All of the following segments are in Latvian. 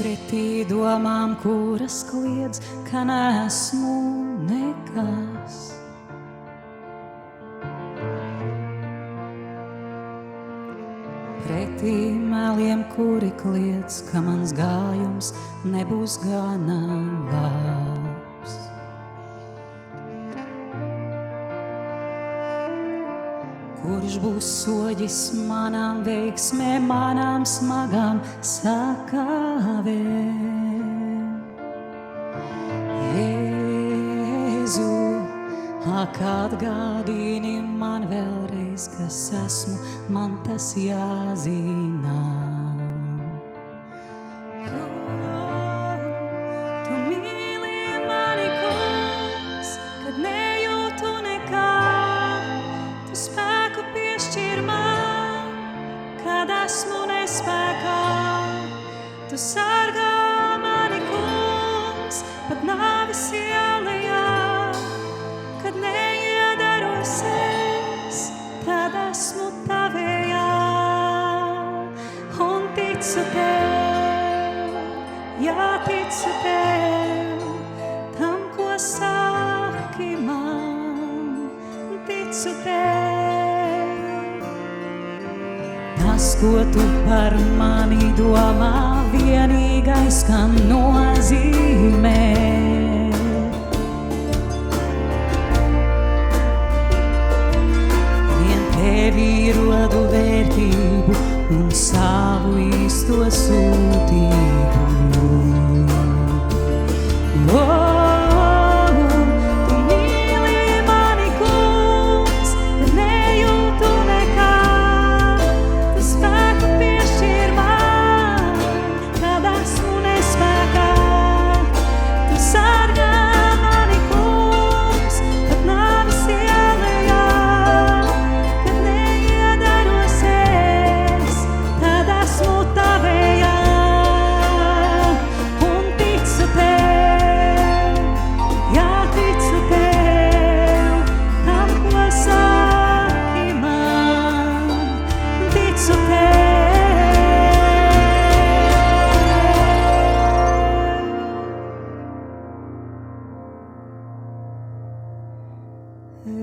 pretī domām, kuras kliedz, ka nesmu nekas. Pretī meliem, kuri kliedz, ka mans gājums nebūs gana labs. Kurš būs soģis manām veiksmēm, manām smagām sakāvēm? Jēzu, ak atgādini man vēlreiz, kas esmu, man tas jāzina. Tu mīli mani, kungs, kad nejūtu nekā, tu spēku piešķir man, kad esmu nespēkā. Tu sargā mani, kungs, pat nāves ielejā, kad neiedaros es, tad esmu tavējā. Un ticu tev, jā, ticu tev, tam, ko saki man, ticu tev. Tas, ko tu par mani domā, vienīgais, kam nozīmē. Tevi rodu vērtību un savu īsto sūtību. Tu mīli mani, kungs, kad nejūtu nekā, tu spēku piešķir man, kad esmu nespēkā. Tu sargā mani, kungs, pat nāves ielejā,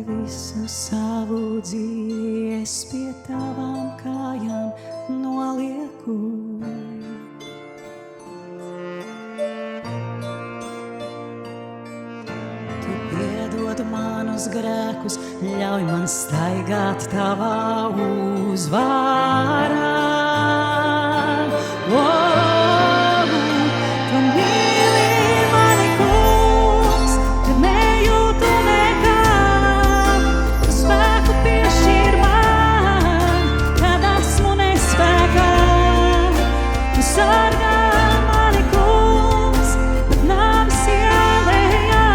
visu savu dzīvi es pie tavām kājām nolieku. Tu piedod manus grēkus, ļauj man staigāt tavā uzvārā. Tu mīli mani, kungs, kad nejūtu nekā, tu spēku piešķir man, kad esmu nespēkā. Tu sargā mani, kungs, pat nāves ielejā,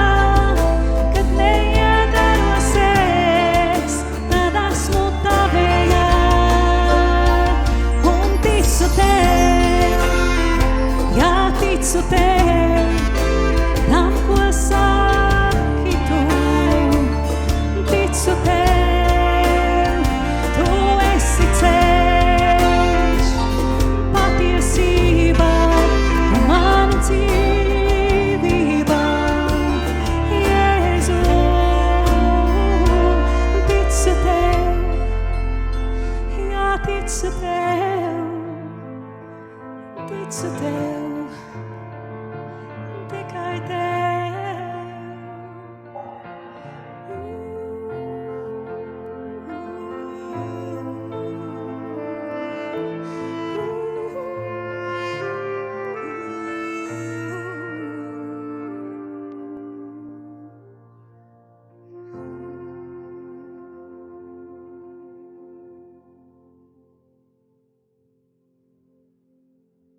kad neiedaros es, tad esmu tavējā. Un ticu tev, jā, ticu tev, tam, ko saki tu. Ticu tev, tu esi ceļš, patiesība, tu mana dzīvība. Jēzu, ticu tev, jā, ticu tev, ticu tev.